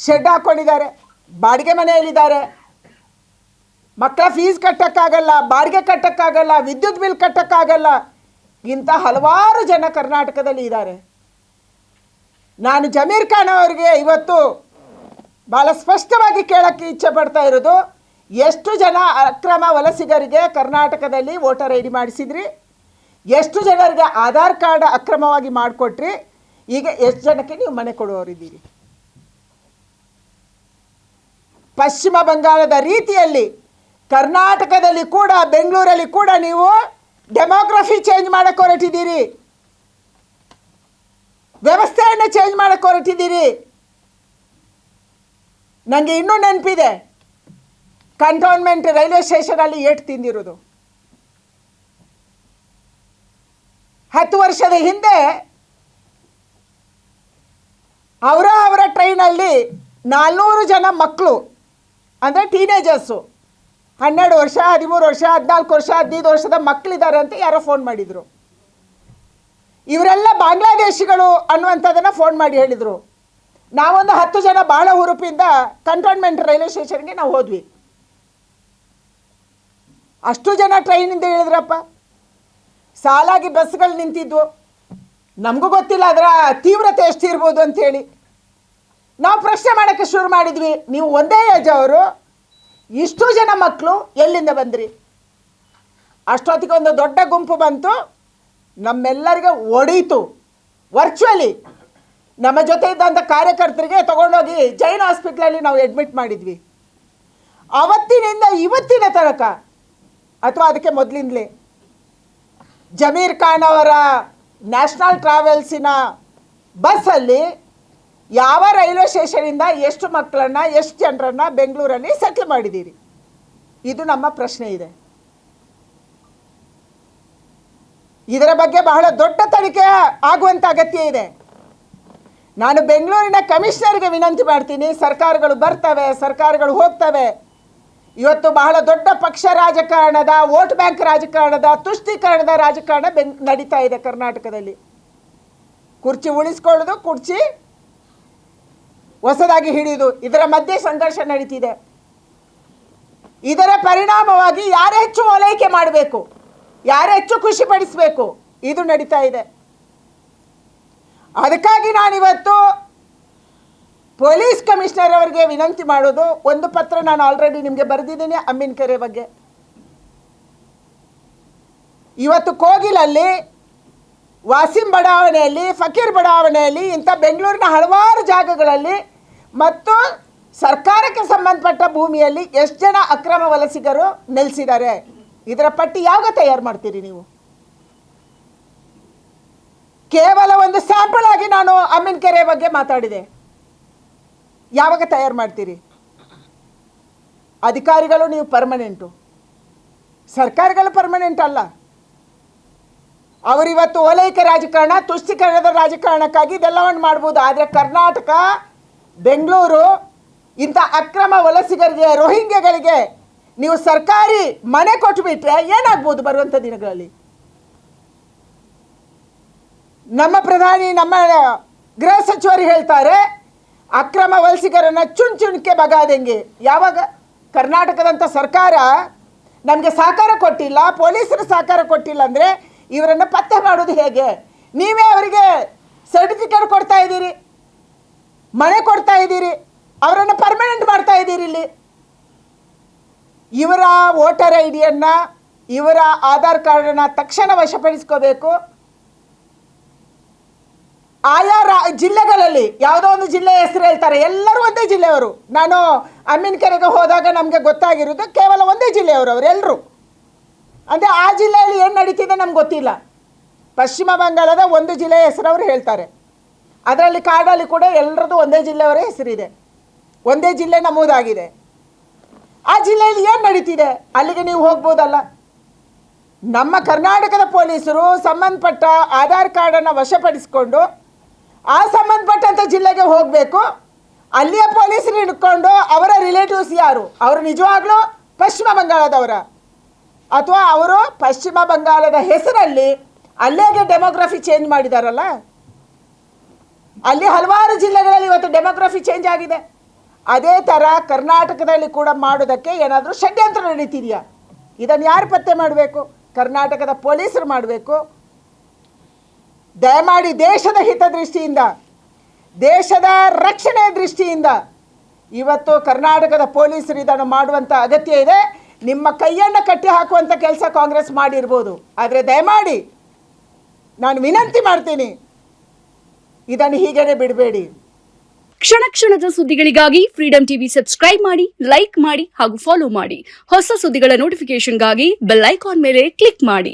Shed ಹಾಕ್ಕೊಂಡಿದ್ದಾರೆ, ಬಾಡಿಗೆ ಮನೆಯಲ್ಲಿದ್ದಾರೆ, ಮಕ್ಕಳ fees ಕಟ್ಟೋಕ್ಕಾಗಲ್ಲ, ಬಾಡಿಗೆ ಕಟ್ಟೋಕ್ಕಾಗಲ್ಲ, ವಿದ್ಯುತ್ ಬಿಲ್ ಕಟ್ಟೋಕ್ಕಾಗಲ್ಲ. ಇಂಥ ಹಲವಾರು ಜನ ಕರ್ನಾಟಕದಲ್ಲಿ ಇದ್ದಾರೆ. ನಾನು ಜಮೀರ್ ಖಾನ್ ಅವರಿಗೆ ಇವತ್ತು ಭಾಳ ಸ್ಪಷ್ಟವಾಗಿ ಕೇಳೋಕ್ಕೆ ಇಚ್ಛೆ ಪಡ್ತಾ ಇರೋದು, ಎಷ್ಟು ಜನ ಅಕ್ರಮ ವಲಸಿಗರಿಗೆ ಕರ್ನಾಟಕದಲ್ಲಿ ವೋಟರ್ ಐ ಡಿ ಮಾಡಿಸಿದ್ರಿ, ಎಷ್ಟು ಜನರಿಗೆ ಆಧಾರ್ ಕಾರ್ಡ್ ಅಕ್ರಮವಾಗಿ ಮಾಡಿಕೊಟ್ರಿ, ಈಗ ಎಷ್ಟು ಜನಕ್ಕೆ ನೀವು ಮನೆ ಕೊಡುವವರಿದ್ದೀರಿ? ಪಶ್ಚಿಮ ಬಂಗಾಳದ ರೀತಿಯಲ್ಲಿ ಕರ್ನಾಟಕದಲ್ಲಿ ಕೂಡ, ಬೆಂಗಳೂರಲ್ಲಿ ಕೂಡ ನೀವು ಡೆಮೋಗ್ರಫಿ ಚೇಂಜ್ ಮಾಡಕ್ಕೆ ಹೊರಟಿದ್ದೀರಿ, ವ್ಯವಸ್ಥೆಯನ್ನು ಚೇಂಜ್ ಮಾಡಕ್ಕೆ ಹೊರಟಿದ್ದೀರಿ. ನನಗೆ ಇನ್ನೂ ನೆನಪಿದೆ, ಕಂಟೋನ್ಮೆಂಟ್ ರೈಲ್ವೆ ಸ್ಟೇಷನಲ್ಲಿ ಏಟು ತಿಂದಿರೋದು. 10 ವರ್ಷದ ಹಿಂದೆ ಅವರ ಟ್ರೈನಲ್ಲಿ 400 ಜನ ಮಕ್ಕಳು, ಅಂದರೆ ಟೀನೇಜರ್ಸು, 12 ವರ್ಷ, 13 ವರ್ಷ, 14 ವರ್ಷ, 15 ವರ್ಷದ ಮಕ್ಕಳಿದ್ದಾರೆ ಅಂತ ಯಾರೋ ಫೋನ್ ಮಾಡಿದರು. ಇವರೆಲ್ಲ ಬಾಂಗ್ಲಾದೇಶಿಗಳು ಅನ್ನುವಂಥದ್ದನ್ನು ಫೋನ್ ಮಾಡಿ ಹೇಳಿದರು. ನಾವೊಂದು 10 ಜನ ಭಾಳ ಹುರುಪಿಂದ ಕಂಟೋನ್ಮೆಂಟ್ ರೈಲ್ವೆ ಸ್ಟೇಷನ್ಗೆ ನಾವು ಹೋದ್ವಿ. ಅಷ್ಟು ಜನ ಟ್ರೈನಿಂದ ಹೇಳಿದ್ರಪ್ಪ. ಸಾಲಾಗಿ ಬಸ್ಗಳು ನಿಂತಿದ್ವು. ನಮಗೂ ಗೊತ್ತಿಲ್ಲ ಅದರ ತೀವ್ರತೆ ಎಷ್ಟಿರ್ಬೋದು ಅಂಥೇಳಿ. ನಾವು ಪ್ರಶ್ನೆ ಮಾಡೋಕ್ಕೆ ಶುರು ಮಾಡಿದ್ವಿ, ನೀವು ಒಂದೇ ಏಜ್ ಅವರು, ಇಷ್ಟು ಜನ ಮಕ್ಕಳು ಎಲ್ಲಿಂದ ಬಂದ್ರಿ? ಅಷ್ಟೊತ್ತಿಗೆ ಒಂದು ದೊಡ್ಡ ಗುಂಪು ಬಂತು, ನಮ್ಮೆಲ್ಲರಿಗೆ ಹೊಡೀತು. ವರ್ಚುವಲಿ ನಮ್ಮ ಜೊತೆ ಇದ್ದಂಥ ಕಾರ್ಯಕರ್ತರಿಗೆ ತಗೊಂಡೋಗಿ ಜೈನ್ ಹಾಸ್ಪಿಟ್ಲಲ್ಲಿ ನಾವು ಅಡ್ಮಿಟ್ ಮಾಡಿದ್ವಿ. ಅವತ್ತಿನಿಂದ ಇವತ್ತಿನ ತನಕ, ಅಥವಾ ಅದಕ್ಕೆ ಮೊದಲಿಂದಲೇ, ಜಮೀರ್ ಖಾನ್ ಅವರ ನ್ಯಾಷನಲ್ ಟ್ರಾವೆಲ್ಸಿನ ಬಸ್ಸಲ್ಲಿ ಯಾವ ರೈಲ್ವೆ ಸ್ಟೇಷನಿಂದ ಎಷ್ಟು ಮಕ್ಕಳನ್ನು, ಎಷ್ಟು ಜನರನ್ನು ಬೆಂಗಳೂರಲ್ಲಿ ಸೆಟ್ಲ್ ಮಾಡಿದ್ದೀರಿ? ಇದು ನಮ್ಮ ಪ್ರಶ್ನೆ ಇದೆ. ಇದರ ಬಗ್ಗೆ ಬಹಳ ದೊಡ್ಡ ತನಿಖೆ ಆಗುವಂಥ ಅಗತ್ಯ ಇದೆ. ನಾನು ಬೆಂಗಳೂರಿನ ಕಮಿಷನರ್ಗೆ ವಿನಂತಿ ಮಾಡ್ತೀನಿ, ಸರ್ಕಾರಗಳು ಬರ್ತವೆ, ಸರ್ಕಾರಗಳು ಹೋಗ್ತವೆ. ಇವತ್ತು ಬಹಳ ದೊಡ್ಡ ಪಕ್ಷ ರಾಜಕಾರಣದ, ವೋಟ್ ಬ್ಯಾಂಕ್ ರಾಜಕಾರಣದ, ತುಷ್ಟೀಕರಣದ ರಾಜಕಾರಣ ನಡೀತಾ ಇದೆ ಕರ್ನಾಟಕದಲ್ಲಿ. ಕುರ್ಚಿ ಉಳಿಸ್ಕೊಳ್ಳೋದು, ಕುರ್ಚಿ ಹೊಸದಾಗಿ ಹಿಡಿಯೋದು, ಇದರ ಮಧ್ಯೆ ಸಂಘರ್ಷ ನಡೀತಿದೆ. ಇದರ ಪರಿಣಾಮವಾಗಿ ಯಾರು ಹೆಚ್ಚು ಓಲೈಕೆ ಮಾಡಬೇಕು, ಯಾರು ಹೆಚ್ಚು ಖುಷಿಪಡಿಸಬೇಕು, ಇದು ನಡೀತಾ ಇದೆ. ಅದಕ್ಕಾಗಿ ನಾನಿವತ್ತು ಪೊಲೀಸ್ ಕಮಿಷನರ್ ಅವರಿಗೆ ವಿನಂತಿ ಮಾಡೋದು, ಒಂದು ಪತ್ರ ನಾನು ಆಲ್ರೆಡಿ ನಿಮಗೆ ಬರೆದಿದ್ದೀನಿ ಅಮೀನ್ ಕೆರೆ ಬಗ್ಗೆ. ಇವತ್ತು ಕೋಗಿಲಲ್ಲಿ, ವಾಸಿಂ ಬಡಾವಣೆಯಲ್ಲಿ, ಫಕೀರ್ ಬಡಾವಣೆಯಲ್ಲಿ, ಇಂಥ ಬೆಂಗಳೂರಿನ ಹಲವಾರು ಜಾಗಗಳಲ್ಲಿ ಮತ್ತು ಸರ್ಕಾರಕ್ಕೆ ಸಂಬಂಧಪಟ್ಟ ಭೂಮಿಯಲ್ಲಿ ಎಷ್ಟು ಜನ ಅಕ್ರಮ ವಲಸಿಗರು ನೆಲೆಸಿದ್ದಾರೆ, ಇದರ ಪಟ್ಟಿ ಯಾವಾಗ ತಯಾರು ಮಾಡ್ತೀರಿ ನೀವು? ಕೇವಲ ಒಂದು ಸ್ಯಾಂಪಲ್ ಆಗಿ ನಾನು ಅಮೀನ್ ಕೆರೆ ಬಗ್ಗೆ ಮಾತಾಡಿದೆ. ಯಾವಾಗ ತಯಾರು ಮಾಡ್ತೀರಿ? ಅಧಿಕಾರಿಗಳು ನೀವು ಪರ್ಮನೆಂಟು, ಸರ್ಕಾರಗಳು ಪರ್ಮನೆಂಟ್ ಅಲ್ಲ. ಅವರಿವತ್ತು ಓಲೈಕೆ ರಾಜಕಾರಣ, ತುಷ್ಟೀಕರಣದ ರಾಜಕಾರಣಕ್ಕಾಗಿ ಇದೆಲ್ಲವನ್ನು ಮಾಡ್ಬೋದು. ಆದರೆ ಕರ್ನಾಟಕ, ಬೆಂಗಳೂರು ಇಂಥ ಅಕ್ರಮ ವಲಸಿಗರಿಗೆ, ರೋಹಿಂಗ್ಯಗಳಿಗೆ ನೀವು ಸರ್ಕಾರಿ ಮನೆ ಕೊಟ್ಟುಬಿಟ್ರೆ ಏನಾಗ್ಬೋದು ಬರುವಂಥ ದಿನಗಳಲ್ಲಿ? ನಮ್ಮ ಪ್ರಧಾನಿ, ನಮ್ಮ ಗೃಹ ಸಚಿವರು ಹೇಳ್ತಾರೆ, ಅಕ್ರಮ ವಲಸಿಗರನ್ನು ಚುಣ್ಚುಣ್ಕೆ ಬಗಾದಂಗೆ. ಯಾವಾಗ ಕರ್ನಾಟಕದಂಥ ಸರ್ಕಾರ ನಮಗೆ ಸಹಕಾರ ಕೊಟ್ಟಿಲ್ಲ, ಪೊಲೀಸರು ಸಹಕಾರ ಕೊಟ್ಟಿಲ್ಲ ಅಂದರೆ ಇವರನ್ನು ಪತ್ತೆ ಮಾಡೋದು ಹೇಗೆ? ನೀವೇ ಅವರಿಗೆ ಸರ್ಟಿಫಿಕೇಟ್ ಕೊಡ್ತಾ ಇದ್ದೀರಿ, ಮನೆ ಕೊಡ್ತಾ ಇದ್ದೀರಿ, ಅವರನ್ನು ಪರ್ಮನೆಂಟ್ ಮಾಡ್ತಾ ಇದ್ದೀರಿ. ಇಲ್ಲಿ ಇವರ ವೋಟರ್ ಐ ಡಿಯನ್ನು, ಇವರ ಆಧಾರ್ ಕಾರ್ಡನ್ನು ತಕ್ಷಣ ವಶಪಡಿಸ್ಕೋಬೇಕು. ಆಯಾ ಜಿಲ್ಲೆಗಳಲ್ಲಿ ಯಾವುದೋ ಒಂದು ಜಿಲ್ಲೆಯ ಹೆಸರು ಹೇಳ್ತಾರೆ, ಎಲ್ಲರೂ ಒಂದೇ ಜಿಲ್ಲೆಯವರು. ನಾನು ಅಮೀನ್ ಕೆರೆಗೆ ಹೋದಾಗ ನಮಗೆ ಗೊತ್ತಾಗಿರೋದು ಕೇವಲ ಒಂದೇ ಜಿಲ್ಲೆಯವರು ಅವರೆಲ್ಲರೂ. ಅಂದರೆ ಆ ಜಿಲ್ಲೆಯಲ್ಲಿ ಏನು ನಡೀತಿದೆ ನಮ್ಗೆ ಗೊತ್ತಿಲ್ಲ. ಪಶ್ಚಿಮ ಬಂಗಾಳದ ಒಂದು ಜಿಲ್ಲೆಯ ಹೆಸರು ಅವರು ಹೇಳ್ತಾರೆ. ಅದರಲ್ಲಿ ಕಾರ್ಡಲ್ಲಿ ಕೂಡ ಎಲ್ಲರದ್ದು ಒಂದೇ ಜಿಲ್ಲೆಯವರೇ ಹೆಸರಿದೆ, ಒಂದೇ ಜಿಲ್ಲೆ ನಮೂದಾಗಿದೆ. ಆ ಜಿಲ್ಲೆಯಲ್ಲಿ ಏನು ನಡೀತಿದೆ ಅಲ್ಲಿಗೆ ನೀವು ಹೋಗ್ಬೋದಲ್ಲ. ನಮ್ಮ ಕರ್ನಾಟಕದ ಪೊಲೀಸರು ಸಂಬಂಧಪಟ್ಟ ಆಧಾರ್ ಕಾರ್ಡನ್ನು ವಶಪಡಿಸಿಕೊಂಡು ಆ ಸಂಬಂಧಪಟ್ಟಂಥ ಜಿಲ್ಲೆಗೆ ಹೋಗಬೇಕು. ಅಲ್ಲಿಯ ಪೊಲೀಸರು ಹಿಡ್ಕೊಂಡು ಅವರ ರಿಲೇಟಿವ್ಸ್ ಯಾರು, ಅವರು ನಿಜವಾಗ್ಲೂ ಪಶ್ಚಿಮ ಬಂಗಾಳದವರ, ಅಥವಾ ಅವರು ಪಶ್ಚಿಮ ಬಂಗಾಳದ ಹೆಸರಲ್ಲಿ ಅಲ್ಲೇಗೆ ಡೆಮೋಗ್ರಫಿ ಚೇಂಜ್ ಮಾಡಿದಾರಲ್ಲ, ಅಲ್ಲಿ ಹಲವಾರು ಜಿಲ್ಲೆಗಳಲ್ಲಿ ಇವತ್ತು ಡೆಮೋಗ್ರಫಿ ಚೇಂಜ್ ಆಗಿದೆ. ಅದೇ ಥರ ಕರ್ನಾಟಕದಲ್ಲಿ ಕೂಡ ಮಾಡೋದಕ್ಕೆ ಏನಾದರೂ ಷಡ್ಯಂತ್ರ ನಡೀತಿದೆಯಾ? ಇದನ್ನು ಯಾರು ಪತ್ತೆ ಮಾಡಬೇಕು? ಕರ್ನಾಟಕದ ಪೊಲೀಸರು ಮಾಡಬೇಕು. ದಯಮಾಡಿ ದೇಶದ ಹಿತದೃಷ್ಟಿಯಿಂದ, ದೇಶದ ರಕ್ಷಣೆ ದೃಷ್ಟಿಯಿಂದ ಇವತ್ತು ಕರ್ನಾಟಕದ ಪೊಲೀಸರು ಇದನ್ನು ಮಾಡುವಂಥ ಅಗತ್ಯ ಇದೆ. ನಿಮ್ಮ ಕೈಯನ್ನು ಕಟ್ಟಿ ಹಾಕುವಂಥ ಕೆಲಸ ಕಾಂಗ್ರೆಸ್ ಮಾಡಿರ್ಬೋದು, ಆದರೆ ದಯಮಾಡಿ ನಾನು ವಿನಂತಿ ಮಾಡ್ತೀನಿ, ಇದನ್ನು ಹೀಗೇನೆ ಬಿಡಬೇಡಿ. ಕ್ಷಣ ಕ್ಷಣದ ಸುದ್ದಿಗಳಿಗಾಗಿ ಫ್ರೀಡಂ ಟಿವಿ ಸಬ್ಸ್ಕ್ರೈಬ್ ಮಾಡಿ, ಲೈಕ್ ಮಾಡಿ ಹಾಗೂ ಫಾಲೋ ಮಾಡಿ. ಹೊಸ ಸುದ್ದಿಗಳ ನೋಟಿಫಿಕೇಶನ್ಗಾಗಿ ಬೆಲ್ ಐಕಾನ್ ಮೇಲೆ ಕ್ಲಿಕ್ ಮಾಡಿ.